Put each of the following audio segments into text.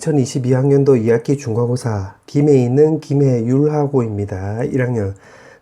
2022학년도 2학기 중간고사 김해 있는 김해율하고입니다. 1학년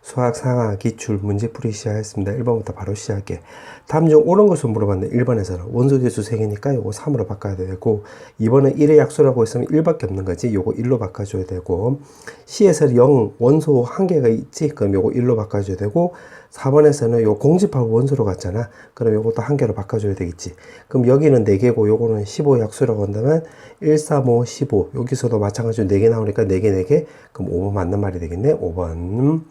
수학 상하 기출 문제풀이 시작했습니다. 1번부터 바로 시작할게. 다음 중 옳은 것을 물어봤는데 1번에서는 원소개수 3개니까 요거 3으로 바꿔야 되고 2번은 1의 약수라고 했으면 1밖에 없는 거지. 요거 1로 바꿔줘야 되고 C에서 0 원소 1개가 있지. 그럼 요거 1로 바꿔줘야 되고 4번에서는 요 공집합 원소로 갔잖아. 그럼 요것도 1개로 바꿔줘야 되겠지. 그럼 여기는 4개고 요거는 15 약수라고 한다면 1, 3, 5, 15 여기서도 마찬가지로 4개 나오니까 4개 4개 그럼 5번 맞는 말이 되겠네. 5번.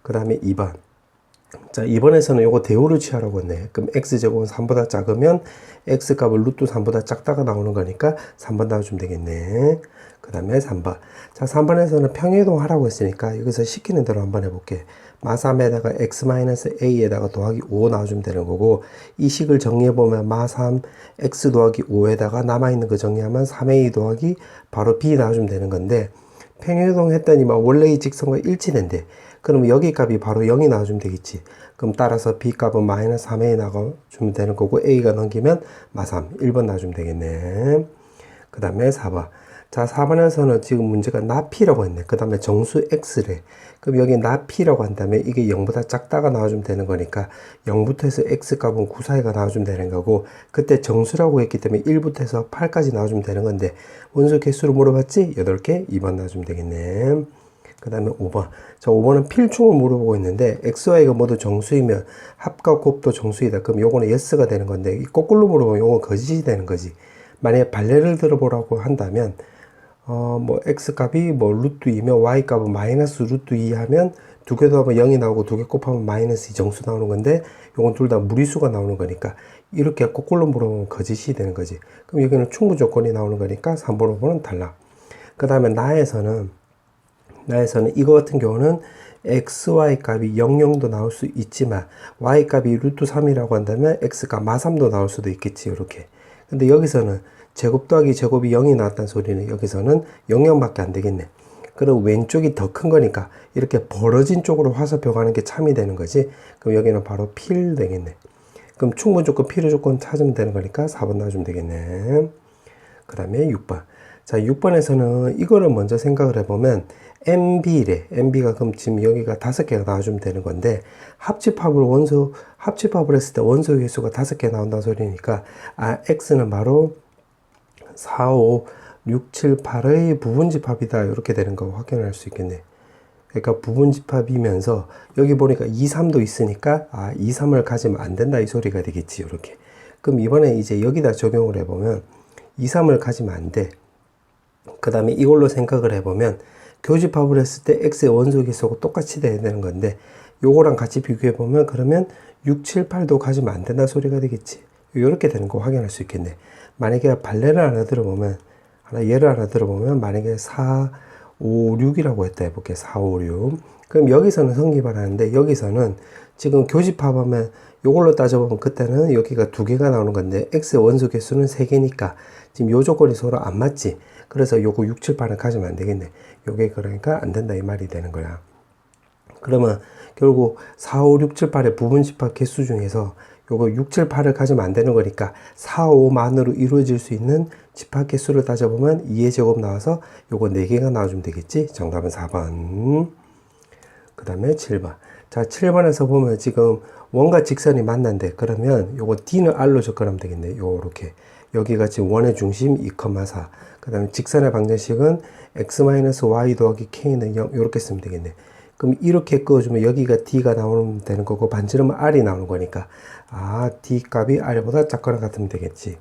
그 다음에 2번. 자, 2번에서는 요거 대우를 취하라고 했네. 그럼 x제곱은 3보다 작으면 x값을 루트 3보다 작다가 나오는 거니까 3번 나와주면 되겠네. 그 다음에 3번. 자, 3번에서는 평행이동 하라고 했으니까 여기서 시키는 대로 한번 해볼게. 마3에다가 x-a에다가 더하기 5 나와주면 되는 거고 이 식을 정리해보면 마3 x 더하기 5에다가 남아있는 거 정리하면 3a 더하기 바로 b 나와주면 되는 건데 평행이동 했더니 막 원래 이 직선과 일치된대. 그럼 여기 값이 바로 0이 나와주면 되겠지. 그럼 따라서 b 값은 마이너스 3a 나와주면 되는 거고 a가 넘기면 마3 1번 나와주면 되겠네. 그 다음에 4번. 자, 4번에서는 지금 문제가 나피라고 했네. 그 다음에 정수 x래. 그럼 여기 나피라고 한다면 이게 0보다 작다가 나와주면 되는 거니까 0부터 해서 x값은 9, 4가 나와주면 되는 거고 그때 정수라고 했기 때문에 1부터 해서 8까지 나와주면 되는 건데 원소 개수로 물어봤지? 8개? 2번 나와주면 되겠네. 그 다음에 5번. 자, 5번은 필충을 물어보고 있는데 xy가 모두 정수이면 합과 곱도 정수이다. 그럼 요거는 yes가 되는 건데 거꾸로 물어보면 요건 거짓이 되는 거지. 만약에 발레를 들어보라고 한다면 뭐 x값이 뭐 루트 2면 y값은 마이너스 루트 2 하면 두 개 더하면 0이 나오고 두 개 곱하면 마이너스 2 정수 나오는 건데 요건 둘 다 무리수가 나오는 거니까 이렇게 거꾸로 물어보면 거짓이 되는 거지. 그럼 여기는 충분 조건이 나오는 거니까 3번 5번은 달라. 그 다음에 나에서는 이거 같은 경우는 xy 값이 00도 나올 수 있지만 y 값이 루트 3이라고 한다면 x값 마3도 나올 수도 있겠지. 이렇게. 근데 여기서는 제곱 더하기 제곱이 0이 나왔다는 소리는 여기서는 00밖에 안 되겠네. 그럼 왼쪽이 더 큰 거니까 이렇게 벌어진 쪽으로 화살표 가는 게 참이 되는 거지. 그럼 여기는 바로 필 되겠네. 그럼 충분 조건, 필요 조건 찾으면 되는 거니까 4번 나와주면 되겠네. 그 다음에 6번. 자, 6번에서는 이거를 먼저 생각을 해보면 MB래. MB가 그럼 지금 여기가 5개가 나와주면 되는 건데 합집합을 했을 때 원소 개수가 5개 나온다는 소리니까 X는 바로 4, 5, 6, 7, 8의 부분집합이다. 이렇게 되는 거 확인할 수 있겠네. 그러니까 부분집합이면서 여기 보니까 2, 3도 있으니까 2, 3을 가지면 안 된다. 이 소리가 되겠지. 이렇게. 그럼 이번에 이제 여기다 적용을 해보면 2, 3을 가지면 안 돼. 그 다음에 이걸로 생각을 해보면 교집합을 했을 때 x의 원소 개수하고 똑같이 돼야 되는 건데 요거랑 같이 비교해보면 그러면 6, 7, 8도 가지면 안 된다 소리가 되겠지. 이렇게 되는 거 확인할 수 있겠네. 만약에 발레를 하나 들어보면 예를 하나 들어보면 만약에 4, 5, 6이라고 했다 해볼게. 4, 5, 6. 그럼 여기서는 성립을 하는데 여기서는 지금 교집합하면 요걸로 따져보면 그때는 여기가 2개가 나오는 건데 x의 원소 개수는 3개니까 지금 요 조건이 서로 안 맞지. 그래서 요거 6, 7, 8은 가지면 안 되겠네. 요게 그러니까 안 된다 이 말이 되는 거야. 그러면 결국 4, 5, 6, 7, 8의 부분집합 개수 중에서 요거 6, 7, 8을 가지면 안 되는 거니까 4, 5만으로 이루어질 수 있는 집합 개수를 따져보면 2의 제곱 나와서 요거 4개가 나와주면 되겠지. 정답은 4번. 그 다음에 7번. 자, 7번에서 보면 지금 원과 직선이 만난대. 그러면 요거 D는 R로 접근하면 되겠네. 요렇게. 여기가 지금 원의 중심 2,4. 그 다음에 직선의 방정식은 x-y 더하기 k는 0. 요렇게 쓰면 되겠네. 그럼 이렇게 그어주면 여기가 D가 나오면 되는 거고 반지름은 R이 나오는 거니까 D 값이 R보다 작거나 같으면 되겠지.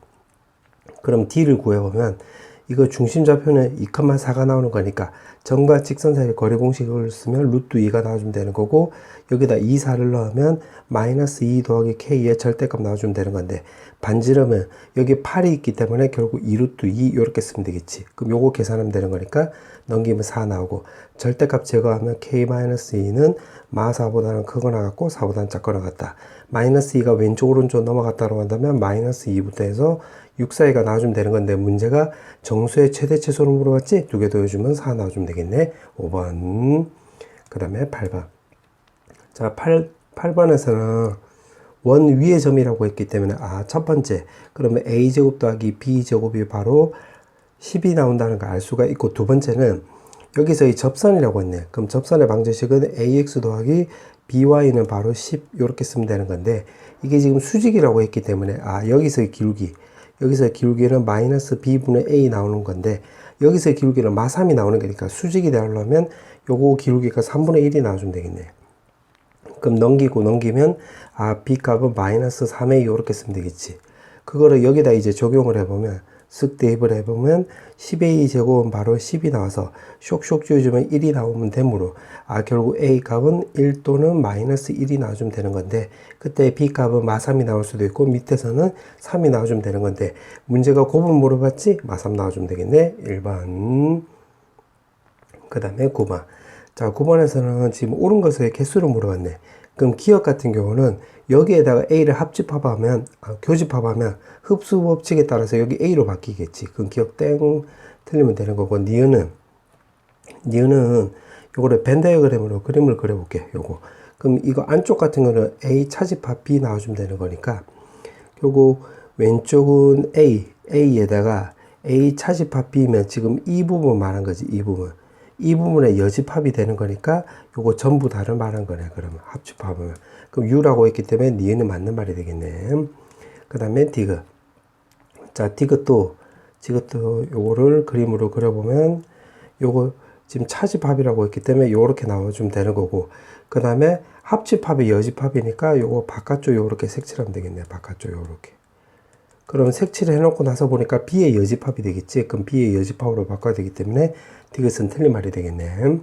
그럼 D를 구해보면 이거 중심좌표는 2,4가 나오는 거니까 점과 직선 사이의 거리 공식을 쓰면 루트 2가 나와주면 되는 거고 여기다 2, 4를 넣으면 마이너스 2 더하기 k의 절대값 나와주면 되는 건데 반지름은 여기 8이 있기 때문에 결국 2 루트 2 이렇게 쓰면 되겠지. 그럼 요거 계산하면 되는 거니까 넘기면 4 나오고 절대값 제거하면 k-2는 마4보다는 크거나 같고 4보다는 작거나 같다. 마이너스 2가 왼쪽 오른쪽 넘어갔다고 한다면 마이너스 2부터 해서 6 사이가 나와주면 되는 건데 문제가 정수의 최대 최소를 물어봤지? 2개 더해주면 4 나와주면 되겠네. 5번. 그 다음에 8번. 자, 8번에서는 원 위의 점이라고 했기 때문에 첫 번째 그러면 a제곱 더하기 b제곱이 바로 10이 나온다는 걸 알 수가 있고, 두 번째는 여기서 이 접선이라고 했네. 그럼 접선의 방정식은 ax 더하기 by는 바로 10 이렇게 쓰면 되는 건데, 이게 지금 수직이라고 했기 때문에 여기서의 기울기는 마이너스 b분의 a 나오는 건데, 여기서의 기울기는 마3이 나오는 거니까 수직이 되려면 요거 기울기가 3분의 1이 나와주면 되겠네. 그럼 넘기면 b 값은 마이너스 3a 이렇게 쓰면 되겠지. 그거를 여기다 이제 적용을 해보면, 쓱 대입을 해보면 10a 제곱은 바로 10이 나와서 쇽쇽 지워주면 1이 나오면 되므로 결국 a 값은 1 또는 마이너스 1이 나와주면 되는 건데, 그때 b 값은 마3이 나올 수도 있고 밑에서는 3이 나와주면 되는 건데, 문제가 곱은 물어봤지? 마3 나와주면 되겠네. 1번. 그 다음에 9번. 자, 9번에서는 지금 옳은 것의 개수를 물어봤네. 그럼 기억 같은 경우는 여기에다가 a를 교집합하면 흡수 법칙에 따라서 여기 a로 바뀌겠지. 그럼 기억 땡 틀리면 되는 거고, 니은은 요거를 벤 다이어그램으로 그림을 그려볼게. 요거. 그럼 이거 안쪽 같은 거는 a 차집합 b 나와주면 되는 거니까, 요거 왼쪽은 a에다가 a 차집합 b면 지금 이 부분 말한 거지. 이 부분의 여집합이 되는 거니까 요거 전부 다를 말한 거네. 그러면 합집합하면 그럼 u라고 했기 때문에 니은은 맞는 말이 되겠네. 그 다음에 디귿. 자, 디귿도 요거를 그림으로 그려보면 요거 지금 차집합이라고 했기 때문에 요렇게 나와주면 되는 거고, 그 다음에 합집합이 여집합이니까 요거 바깥쪽 요렇게 색칠하면 되겠네. 바깥쪽 요렇게. 그러면 색칠을 해놓고 나서 보니까 B의 여집합이 되겠지. 그럼 B의 여집합으로 바꿔야 되기 때문에 디귿은 틀린 말이 되겠네.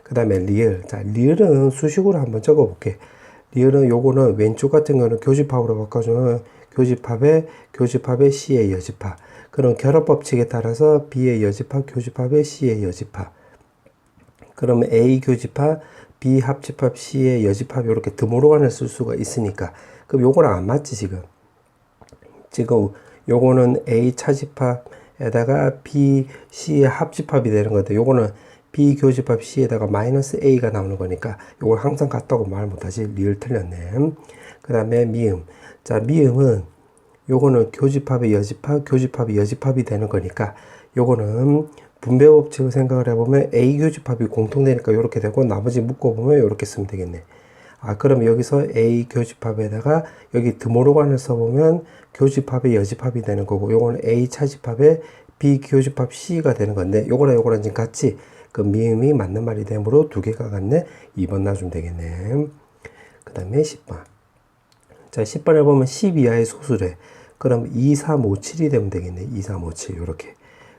그 다음에 리을. 자, 리을은 수식으로 한번 적어볼게. 리을은 요거는 왼쪽 같은 거는 교집합으로 바꿔주면 교집합의 C의 여집합. 그럼 결합법칙에 따라서 B의 여집합, 교집합의 C의 여집합. 그러면 A 교집합, B 합집합, C의 여집합 이렇게 드모로간을 쓸 수가 있으니까. 그럼 요거랑 안 맞지 지금. 요거는 A 차집합에다가 B, C의 합집합이 되는 건데, 요거는 B 교집합 C에다가 마이너스 A가 나오는 거니까 요걸 항상 같다고 말 못하지. 리을 틀렸네. 그 다음에 미음. 자, 미음은 요거는 교집합의 여집합이 되는 거니까 요거는 분배 법칙을 생각을 해보면 A 교집합이 공통되니까 요렇게 되고, 나머지 묶어보면 요렇게 쓰면 되겠네. 그럼 여기서 A 교집합에다가 여기 드모로간을 써보면 교집합의 여집합이 되는 거고, 요거는 A 차집합의 B 교집합 C가 되는 건데, 요거랑 지금 같이 그 미음이 맞는 말이 되므로 두 개가 같네. 2번 놔주면 되겠네. 그 다음에 10번. 자, 10번에 보면 10 이하의 소수래. 그럼 2, 3, 5, 7이 되면 되겠네. 2, 3, 5, 7 요렇게.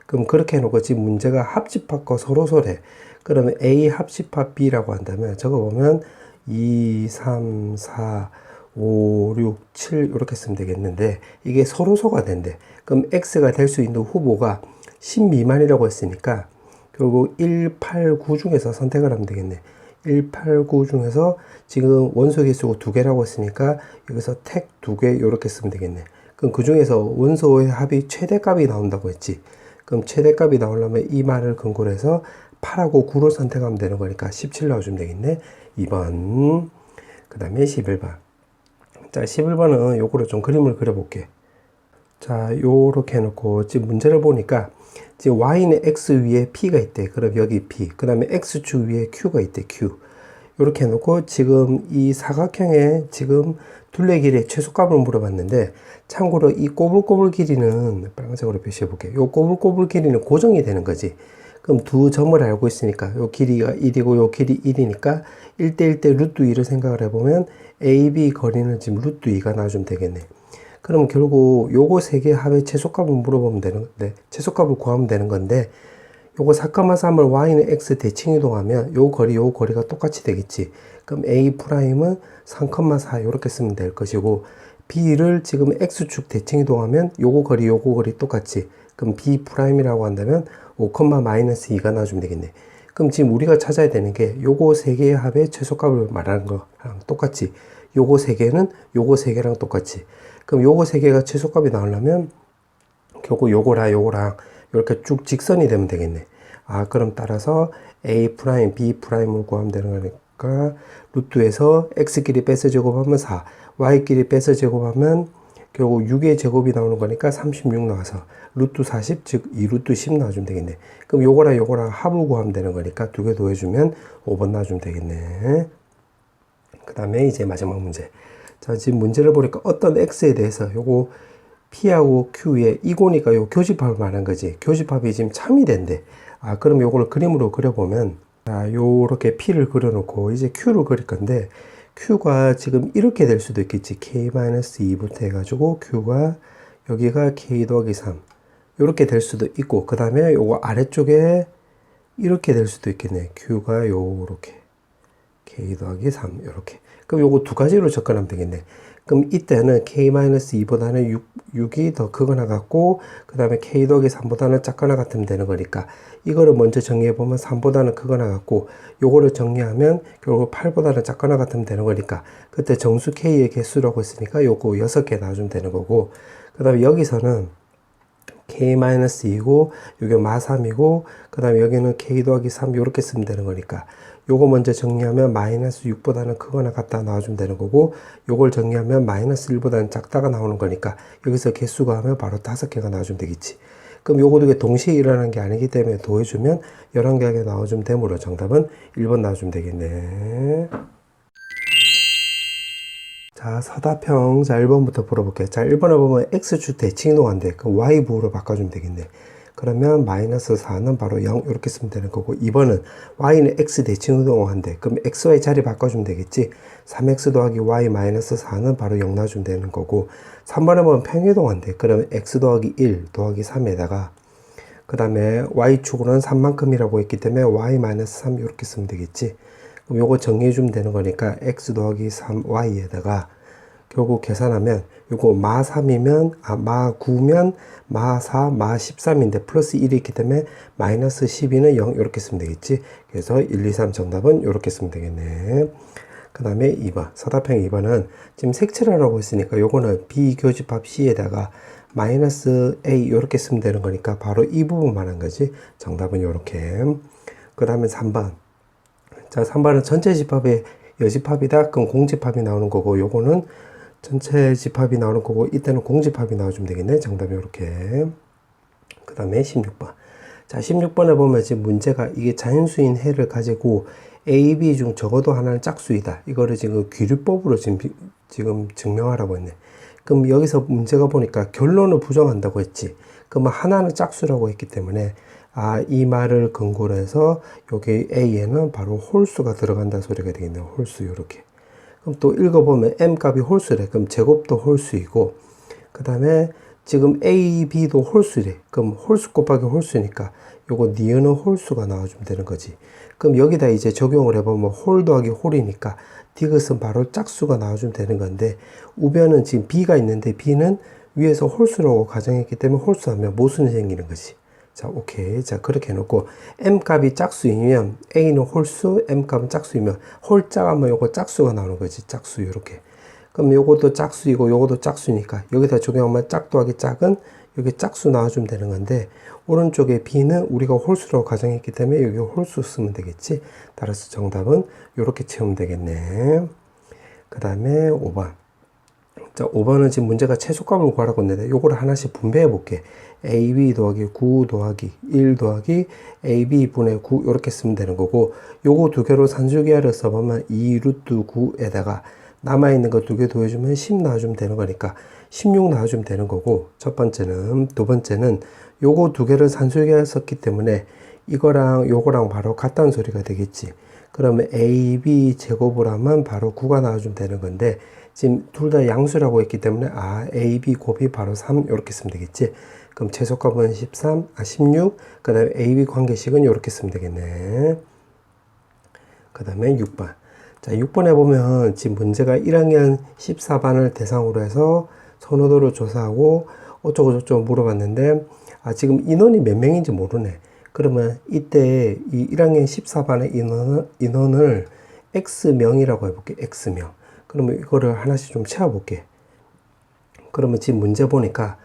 그럼 그렇게 해놓고 지금 문제가 합집합과 서로소래. 그러면 A 합집합 B라고 한다면 적어보면 2, 3, 4, 5, 6, 7 이렇게 쓰면 되겠는데, 이게 서로소가 된대. 그럼 X가 될 수 있는 후보가 10 미만이라고 했으니까 결국 1, 8, 9 중에서 선택을 하면 되겠네. 1, 8, 9 중에서 지금 원소 개수가 2개라고 했으니까 여기서 택 2개 이렇게 쓰면 되겠네. 그럼 그 중에서 원소의 합이 최대값이 나온다고 했지. 그럼 최대값이 나오려면 이 말을 근거로 해서 8하고 9를 선택하면 되는 거니까 17 나와주면 되겠네. 2번. 그 다음에 11번. 자, 11번은 요거를 좀 그림을 그려볼게. 자, 요렇게 해놓고 지금 문제를 보니까 지금 y는 x 위에 p가 있대. 그럼 여기 p. 그 다음에 x축 위에 q가 있대. q. 요렇게 해놓고 지금 이 사각형의 지금 둘레 길이의 최소값을 물어봤는데, 참고로 이 꼬불꼬불 길이는 빨간색으로 표시해볼게. 요 꼬불꼬불 길이는 고정이 되는 거지. 그럼 두 점을 알고 있으니까 요 길이가 1이고 요 길이 1이니까 1대1대 루트 2를 생각을 해보면 AB 거리는 지금 루트 2가 나와주면 되겠네. 그럼 결국 요거 세 개 합의 최소값을 물어보면 되는 건데, 최소값을 구하면 되는 건데, 요거 4,3을 y는 x 대칭 이동하면 요 거리가 똑같이 되겠지. 그럼 A''은 3,4 이렇게 쓰면 될 것이고, B를 지금 x축 대칭 이동하면 요거 거리 똑같이. 그럼 B'이라고 한다면 5,-2가 나와주면 되겠네. 그럼 지금 우리가 찾아야 되는 게 요거 세 개의 합의 최소값을 말하는 거랑 똑같이, 요거 세 개는 요거 세 개랑 똑같이. 그럼 요거 세 개가 최소값이 나오려면 결국 요거랑 이렇게 쭉 직선이 되면 되겠네. 그럼 따라서 A', B'을 구하면 되는 거니까 루트에서 x끼리 빼서 제곱하면 4, y끼리 빼서 제곱하면 결국 6의 제곱이 나오는 거니까 36 나와서 루트 40, 즉 2루트 10 나와주면 되겠네. 그럼 요거랑 합을 구하면 되는 거니까 두 개 더해주면 5번 나와주면 되겠네. 그 다음에 이제 마지막 문제. 자, 지금 문제를 보니까 어떤 x에 대해서 요거 p하고 q에 이고니까 요 교집합을 말한 거지. 교집합이 지금 참이 된대. 아, 그럼 요걸 그림으로 그려보면, 자, 요렇게 p를 그려놓고 이제 q를 그릴 건데, q가 지금 이렇게 될 수도 있겠지. k-2부터 해가지고 q가 여기가 k 더하기 3 이렇게 될 수도 있고, 그 다음에 요거 아래쪽에 이렇게 될 수도 있겠네. q가 요렇게 k 더하기 3 이렇게. 그럼 요거 두 가지로 접근하면 되겠네. 그럼 이때는 k-2보다는 6이 더 크거나 같고, 그 다음에 k 더하기 3보다는 작거나 같으면 되는 거니까, 이거를 먼저 정리해보면 3보다는 크거나 같고, 요거를 정리하면 결국 8보다는 작거나 같으면 되는 거니까, 그때 정수 k의 개수라고 했으니까 요거 6개 나와주면 되는 거고, 그 다음에 여기서는 k-2고, 여기 마3이고, 그 다음에 여기는 k 더하기 3 이렇게 쓰면 되는 거니까, 요거 먼저 정리하면 마이너스 6보다는 크거나 같다 나와주면 되는 거고, 요걸 정리하면 마이너스 1보다는 작다가 나오는 거니까 여기서 개수가 하면 바로 5개가 나와주면 되겠지. 그럼 요거 두 개 동시에 일어나는 게 아니기 때문에 더해주면 11개가 나와주면 되므로 정답은 1번 나와주면 되겠네. 자, 서답형. 자, 1번부터 풀어볼게요. 자, 1번에 보면 x축 대칭 이동한대. 그 y부호로 바꿔주면 되겠네. 그러면 마이너스 4는 바로 0 이렇게 쓰면 되는 거고, 2번은 y는 x 대칭 이동한대. 그럼 xy 자리 바꿔주면 되겠지. 3x 더하기 y 마이너스 4는 바로 0 나와주면 되는 거고, 3번에 보면 평이동한대. 그러면 x 더하기 1 더하기 3에다가 그 다음에 y축으로는 3만큼이라고 했기 때문에 y 마이너스 3 이렇게 쓰면 되겠지. 그럼 요거 정리해주면 되는 거니까 x 더하기 3y에다가 결국 계산하면 요거 마 3이면 마 9면 마 4, 마 13인데 플러스 1이 있기 때문에 마이너스 12는 0 이렇게 쓰면 되겠지. 그래서 1, 2, 3 정답은 이렇게 쓰면 되겠네. 그 다음에 2번 서답형 2번은 지금 색칠하라고 했으니까 요거는 비교집합 C에다가 마이너스 A 이렇게 쓰면 되는 거니까 바로 이 부분만 한 거지. 정답은 요렇게. 그 다음에 3번. 자, 3번은 전체 집합의 여집합이다. 그럼 공집합이 나오는 거고, 요거는 전체 집합이 나오는 거고, 이때는 공집합이 나와주면 되겠네. 정답이 이렇게. 그 다음에 16번. 자, 16번에 보면 지금 문제가 이게 자연수인 해를 가지고 A, B 중 적어도 하나는 짝수이다. 이거를 지금 귀류법으로 지금 증명하라고 했네. 그럼 여기서 문제가 보니까 결론을 부정한다고 했지. 그러면 하나는 짝수라고 했기 때문에 이 말을 근거로 해서 여기 A에는 바로 홀수가 들어간다 소리가 되겠네요. 홀수 이렇게. 그럼 또 읽어보면 M 값이 홀수래. 그럼 제곱도 홀수이고, 그 다음에 지금 A, B도 홀수래. 그럼 홀수 곱하기 홀수니까 요거 니은은 홀수가 나와주면 되는 거지. 그럼 여기다 이제 적용을 해보면 홀 더하기 홀이니까 디귿은 바로 짝수가 나와주면 되는 건데, 우변은 지금 B가 있는데 B는 위에서 홀수라고 가정했기 때문에 홀수하면 모순이 생기는 거지. 자, 오케이. 자, 그렇게 해놓고 M 값이 짝수이면 A는 홀수, M 값은 짝수이면 홀짝하면 요거 짝수가 나오는 거지. 짝수 이렇게. 그럼 요것도 짝수이고 요것도 짝수니까 여기다 적용하면 짝 더하기 짝은 여기 짝수 나와주면 되는 건데, 오른쪽에 B는 우리가 홀수라고 가정했기 때문에 여기 홀수 쓰면 되겠지. 따라서 정답은 이렇게 채우면 되겠네. 그 다음에 5번. 자, 5번은 지금 문제가 최소값을 구하라고 했는데 요거를 하나씩 분배해 볼게. AB 더하기 9 더하기 1 더하기 AB 분의 9 이렇게 쓰면 되는 거고, 요거 두 개로 산술기하를 써보면 2 루트 9에다가 남아있는 거 두 개 더해주면 10 나와주면 되는 거니까 16 나와주면 되는 거고, 첫 번째는. 두 번째는 요거 두 개를 산술기하를 썼기 때문에 이거랑 요거랑 바로 같다는 소리가 되겠지. 그러면 AB 제곱을 하면 바로 9가 나와주면 되는 건데, 지금 둘 다 양수라고 했기 때문에 AB 곱이 바로 3 이렇게 쓰면 되겠지. 그럼 최소값은 16, 그 다음에 AB 관계식은 이렇게 쓰면 되겠네. 그 다음에 6번. 자, 6번에 보면 지금 문제가 1학년 14반을 대상으로 해서 선호도를 조사하고 어쩌고저쩌고 물어봤는데, 지금 인원이 몇 명인지 모르네. 그러면 이때 이 1학년 14반의 인원을 X명이라고 해볼게. X명. 그러면 이거를 하나씩 좀 채워볼게. 그러면 지금 문제 보니까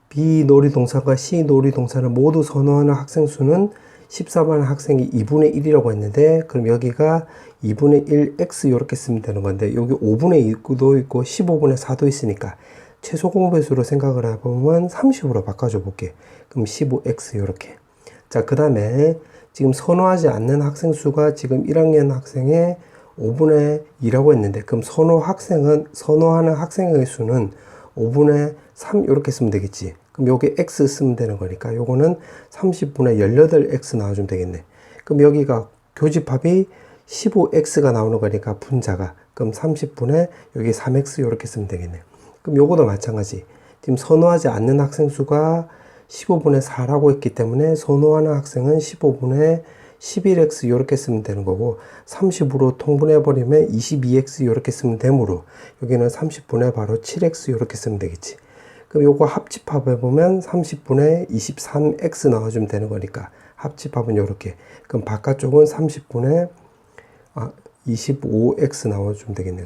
B 놀이동산과 C 놀이동산을 모두 선호하는 학생 수는 14번 학생이 2분의 1이라고 했는데, 그럼 여기가 2분의 1x 이렇게 쓰면 되는 건데, 여기 5분의 2도 있고 15분의 4도 있으니까 최소 공배수로 생각을 해보면 30으로 바꿔줘 볼게. 그럼 15x 이렇게. 자, 그 다음에 지금 선호하지 않는 학생 수가 지금 1학년 학생의 5분의 2라고 했는데, 그럼 선호하는 학생의 수는 5분의 3 이렇게 쓰면 되겠지. 그럼 요게 x 쓰면 되는 거니까 요거는 30분의 18x 나와주면 되겠네. 그럼 여기가 교집합이 15x가 나오는 거니까 분자가, 그럼 30분의 여기 3x 이렇게 쓰면 되겠네. 그럼 요거도 마찬가지. 지금 선호하지 않는 학생 수가 15분의 4라고 했기 때문에 선호하는 학생은 15분의 11x 이렇게 쓰면 되는 거고, 30으로 통분해 버리면 22x 이렇게 쓰면 되므로 여기는 30분의 바로 7x 이렇게 쓰면 되겠지. 그럼 요거 합집합해 보면 30분의 23x 나와주면 되는 거니까 합집합은 요렇게. 그럼 바깥쪽은 30분의 25x 나와주면 되겠네.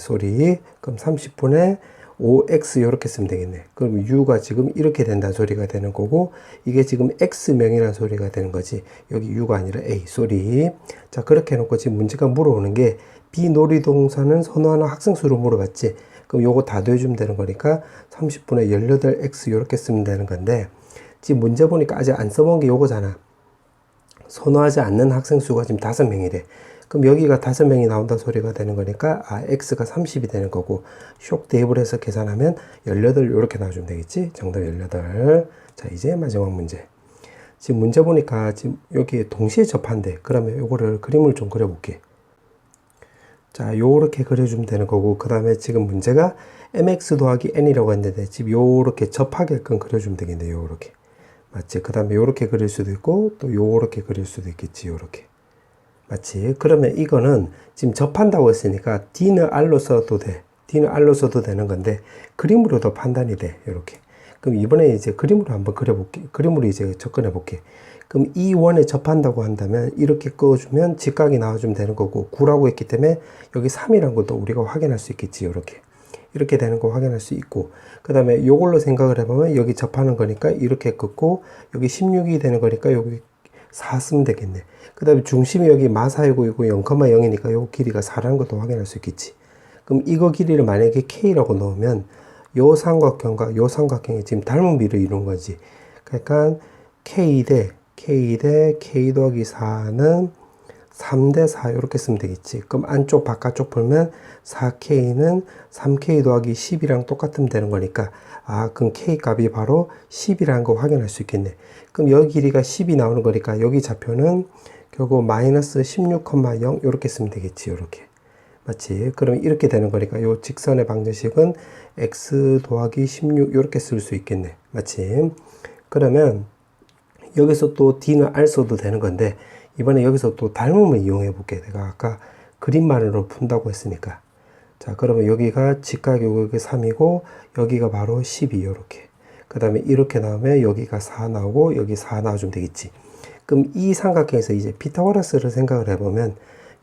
그럼 30분의 5x 이렇게 쓰면 되겠네. 그럼 u가 지금 이렇게 된다는 소리가 되는 거고, 이게 지금 x명이라는 소리가 되는 거지. 여기 u가 아니라 a. 자, 그렇게 해놓고 지금 문제가 물어오는 게 비놀이동사는 선호하는 학생 수로 물어봤지. 그럼 요거 다 더해주면 되는 거니까 30분의 18x 이렇게 쓰면 되는 건데, 지금 문제 보니까 아직 안 써본 게 요거잖아. 선호하지 않는 학생 수가 지금 5명이래. 그럼 여기가 5명이 나온다는 소리가 되는 거니까 x가 30이 되는 거고, 쇽 대입을 해서 계산하면 18 이렇게 나와주면 되겠지. 정답 18. 자, 이제 마지막 문제. 지금 문제 보니까 지금 여기 동시에 접한대. 그러면 요거를 그림을 좀 그려볼게. 자, 요렇게 그려주면 되는 거고, 그 다음에 지금 문제가 mx 더하기 n이라고 했는데 지금 요렇게 접하게끔 그려주면 되겠네. 요렇게. 맞지? 그 다음에 요렇게 그릴 수도 있고 또 요렇게 그릴 수도 있겠지. 요렇게. 맞지? 그러면 이거는 지금 접한다고 했으니까 D는 R로 써도 돼. D는 R로 써도 되는 건데 그림으로도 판단이 돼. 이렇게. 그럼 이번에 이제 그림으로 한번 그려볼게. 그림으로 이제 접근해 볼게. 그럼 이 원에 접한다고 한다면 이렇게 그어주면 직각이 나와주면 되는 거고, 9라고 했기 때문에 여기 3이라는 것도 우리가 확인할 수 있겠지. 이렇게 되는 거 확인할 수 있고, 그 다음에 요걸로 생각을 해보면 여기 접하는 거니까 이렇게 긋고, 여기 16이 되는 거니까 여기 4 쓰면 되겠네. 그 다음에 중심이 여기 마사이고 있고 0,0이니까 요 길이가 4라는 것도 확인할 수 있겠지. 그럼 이거 길이를 만약에 K라고 넣으면 요 삼각형과 요 삼각형이 지금 닮은 비를 이루는 거지. 그러니까 K 대 K 더하기 4는 3대 4 이렇게 쓰면 되겠지. 그럼 안쪽 바깥쪽 풀면 4K는 3K 더하기 10이랑 똑같으면 되는 거니까, 그럼 K 값이 바로 10이라는 거 확인할 수 있겠네. 그럼 여기 길이가 10이 나오는 거니까 여기 좌표는 결국 마이너스 16,0 이렇게 쓰면 되겠지. 이렇게. 맞지? 그럼 이렇게 되는 거니까 요 직선의 방정식은 x 더하기 16 이렇게 쓸 수 있겠네. 맞지? 그러면 여기서 또 D는 R 써도 되는 건데, 이번에 여기서 또 닮음을 이용해 볼게. 내가 아까 그림만으로 푼다고 했으니까. 자, 그러면 여기가 직각 요격이 3이고 여기가 바로 12 이렇게. 그 다음에 이렇게 나오면 여기가 4 나오고 여기 4 나와주면 되겠지. 그럼 이 삼각형에서 이제 피타고라스를 생각을 해보면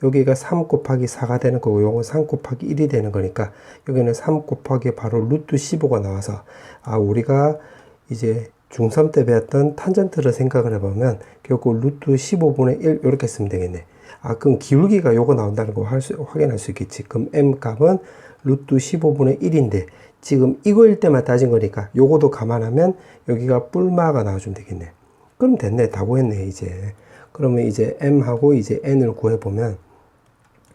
여기가 3 곱하기 4가 되는 거고 요건 3 곱하기 1이 되는 거니까 여기는 3 곱하기 바로 루트 15가 나와서, 우리가 이제 중3 때 배웠던 탄젠트를 생각을 해보면 결국 루트 15분의 1 이렇게 쓰면 되겠네. 그럼 기울기가 요거 나온다는 거 확인할 수 있겠지. 그럼 m 값은 루트 15분의 1인데 지금 이거일 때만 따진 거니까 요거도 감안하면 여기가 뿔마가 나와주면 되겠네. 그럼 됐네. 다 구했네 이제. 그러면 이제 m하고 이제 n을 구해보면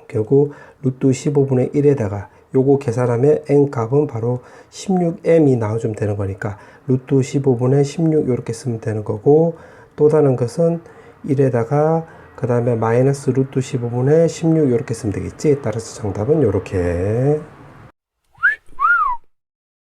결국 루트 15분의 1에다가 요거 계산하면 n 값은 바로 16m이 나와주면 되는 거니까 루트 15분의 16 이렇게 쓰면 되는 거고, 또 다른 것은 1에다가 그 다음에 마이너스 루트 15분의 16 이렇게 쓰면 되겠지. 따라서 정답은 이렇게.